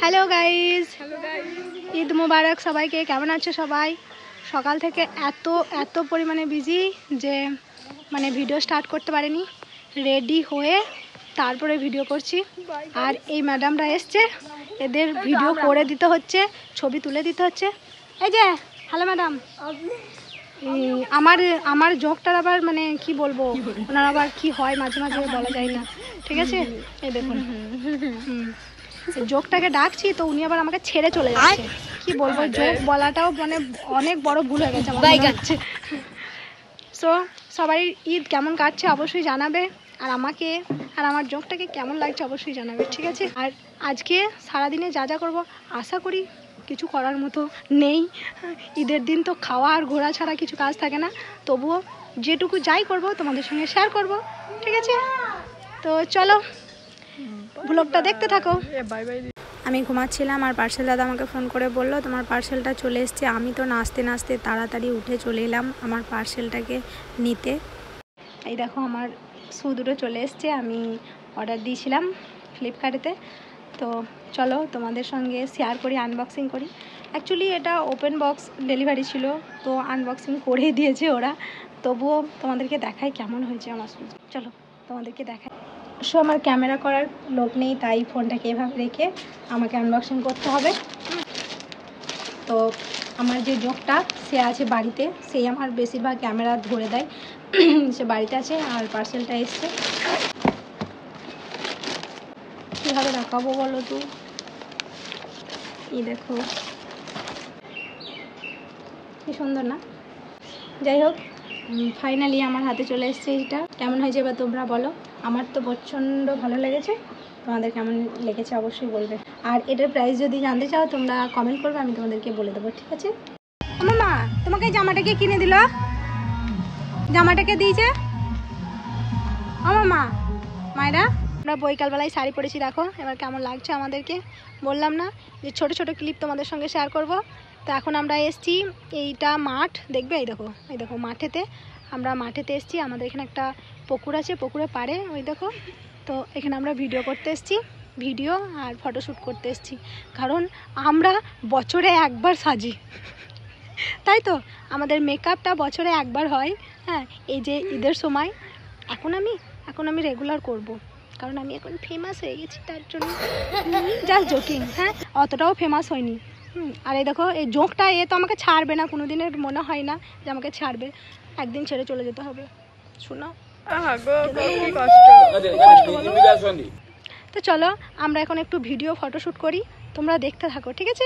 Hello guys, Eid মুবারক সবাইকে। কেমন আছো সবাই? সকাল থেকে এত পরিমাণে বিজি যে মানে ভিডিও স্টার্ট করতে পারিনি। রেডি হয়ে তারপরে ভিডিও করছি। আর এই ম্যাডামরা এসছে, এদের ভিডিও করে দিতে হচ্ছে, ছবি তুলে দিতে হচ্ছে। এই যে হ্যালো ম্যাডাম, আমার জোকটার আবার মানে কি বলবো, ওনার আবার কি হয় মাঝে মাঝে বলা যায় না, ঠিক আছে? এই দেখুন, জোকটাকে ডাকছি তো উনি আবার আমাকে ছেড়ে চলে যাচ্ছে। কি বলবো, জোক বলাটাও মানে অনেক বড় ভুল হয়ে গেছে আমার মনে হচ্ছে। সো সবাই ঈদ কেমন কাটছে অবশ্যই জানাবে, আর আমাকে আর আমার জোকটাকে কেমন লাগছে অবশ্যই জানাবে, ঠিক আছে? আর আজকে সারাদিনে যা যা করবো আশা করি কিছু করার মতো নেই। ঈদের দিন তো খাওয়া আর ঘোরা ছাড়া কিছু কাজ থাকে না, তবুও যেটুকু যাই করব তোমাদের সঙ্গে শেয়ার করব, ঠিক আছে? তো চলো ব্লগটা দেখতে থাকো। আমি ঘুমাচ্ছিলাম আর পার্সেল দাদা আমাকে ফোন করে বললো তোমার পার্সেলটা চলে এসছে। আমি তো নাচতে নাচতে তাড়াতাড়ি উঠে চলে এলাম আমার পার্সেলটাকে নিতে। এই দেখো আমার শু দুটো চলে এসছে, আমি অর্ডার দিয়েছিলাম ফ্লিপকার্টেতে। তো চলো তোমাদের সঙ্গে শেয়ার করি, আনবক্সিং করি। অ্যাকচুয়ালি এটা ওপেন বক্স ডেলিভারি ছিল, তো আনবক্সিং করেই দিয়েছে ওরা, তবুও তোমাদেরকে দেখাই কেমন হয়েছে আমার শু। চলো তোমাদেরকে দেখাই। সো আমার ক্যামেরা করার লোক নেই, তাই ফোনটাকে এভাবে রেখে আমাকে আনবক্সিং করতে হবে। তো আমার যে জোকটা সে আছে বাড়িতে, সেই আমার বেশিরভাগ ক্যামেরা ধরে দেয়। সে বাড়িতে আছে আর পার্সেলটা এসছে। কীভাবে দেখাবো বলো তো? এই দেখো কি সুন্দর না? যাই হোক, ফাইনালি আমার হাতে চলে এসছে। এইটা কেমন হয়েছে বা তোমরা বলো। আমার তো প্রচণ্ড ভালো লেগেছে, তোমাদের কেমন লেগেছে অবশ্যই বলবে। আর এটার প্রাইস যদি জানতে চাও তোমরা কমেন্ট করবে, আমি তোমাদেরকে বলে দেবো, ঠিক আছে? আমার মা তোমাকে জামাটাকে কিনে দিল, জামাটাকে দিয়েছে আমার মা। মায়েরা আমরা বৈকালবেলায় শাড়ি পরেছি, দেখো এবার কেমন লাগছে আমাদেরকে। বললাম না যে ছোট ছোট ক্লিপ তোমাদের সঙ্গে শেয়ার করব। তো এখন আমরা এসছি, এইটা মাঠ দেখবে, এই দেখো মাঠেতে, আমরা মাঠেতে এসছি। আমাদের এখানে একটা পুকুর আছে, পুকুরে পাড়ে ওই দেখো। তো এখানে আমরা ভিডিও করতে এসছি, ভিডিও আর ফটোশ্যুট করতে এসছি, কারণ আমরা বছরে একবার সাজি, তাই তো আমাদের মেকআপটা বছরে একবার হয়। হ্যাঁ, এই যে ঈদের সময় এখন আমি রেগুলার করব, কারণ আমি এখন ফেমাস হয়ে গেছি, তার জন্য। জাস্ট জোকিং, হ্যাঁ, অতটাও ফেমাস হয়নি। আর এই দেখো এই জোকটা, এ তো আমাকে ছাড়বে না কোনোদিনের, মনে হয় না যে আমাকে ছাড়বে, একদিন ছেড়ে চলে যেতে হবে। শোনো তো চলো আমরা এখন একটু ভিডিও ফটোশ্যুট করি, তোমরা দেখতে থাকো, ঠিক আছে?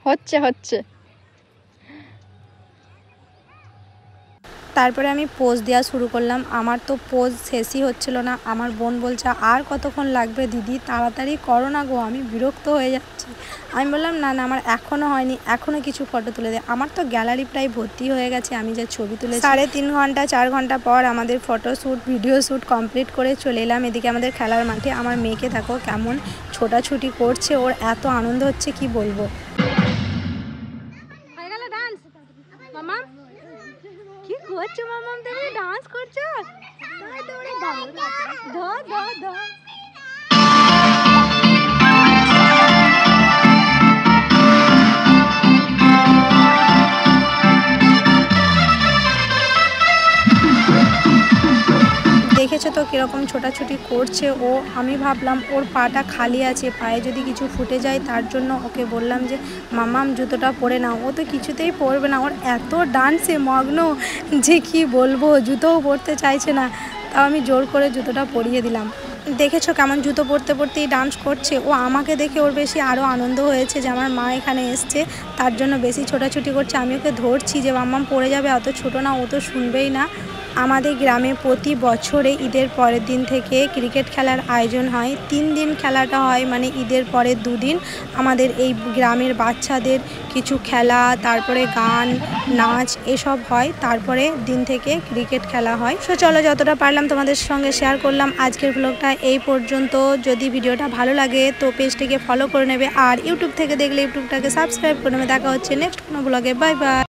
হচ্ছে তারপরে আমি পোজ দেওয়া শুরু করলাম। আমার তো পোজ শেষই হচ্ছিল না। আমার বোন বলছে আর কতক্ষণ লাগবে দিদি, তাড়াতাড়ি করো না গো, আমি বিরক্ত হয়ে যাচ্ছি। আমি বললাম না আমার এখনও হয়নি, এখনও কিছু ফটো তুলে দে। আমার তো গ্যালারি প্রায় ভর্তি হয়ে গেছে, আমি যা ছবি তুলে 3.5 ঘন্টা 4 ঘন্টা পর আমাদের ফটোশ্যুট ভিডিও শ্যুট কমপ্লিট করে চলে এলাম এদিকে আমাদের খেলার মাঠে। আমার মেয়েকে দেখো কেমন ছোটাছুটি করছে, ওর এত আনন্দ হচ্ছে কি বলবো। কি করছো মামাম, তুমি ডান্স করছো? দেখেছো তো কিরকম ছোটাছুটি করছে ও। আমি ভাবলাম ওর পাটা খালি আছে, পায়ে যদি কিছু ফুটে যায়, তার জন্য ওকে বললাম যে মামাম জুতোটা পরে নাও। ও তো কিছুতেই পরবে না, ওর এত ডান্সে মগ্ন যে কি বলবো, জুতোও পরতে চাইছে না, তাও আমি জোর করে জুতোটা পরিয়ে দিলাম। দেখেছো কেমন জুতো পরতে পরতেই ডান্স করছে ও। আমাকে দেখে ওর বেশি আরও আনন্দ হয়েছে যে আমার মা এখানে এসছে, তার জন্য বেশি ছোটাছুটি করছে। আমি ওকে ধরছি যে মাম্মাম পড়ে যাবে, অত ছোটো না, ও তো শুনবেই না। আমাদের গ্রামে প্রতি বছরে ঈদের পরের দিন থেকে ক্রিকেট খেলার আয়োজন হয়। 3 দিন খেলাটা হয়, মানে ঈদের পরের 2 দিন আমাদের এই গ্রামের বাচ্চাদের কিছু খেলা, তারপরে গান নাচ এসব হয়, তারপরে দিন থেকে ক্রিকেট খেলা হয়। সো চলো যতটা পারলাম তোমাদের সঙ্গে শেয়ার করলাম। আজকের ব্লগটা এই পর্যন্ত। যদি ভিডিওটা ভালো লাগে তো পেজটিকে ফলো করে নেবে, আর ইউটিউব থেকে দেখলে ইউটিউবটাকে সাবস্ক্রাইব করে নেবে। দেখা হচ্ছে নেক্সট কোনো ব্লগে। Bye bye.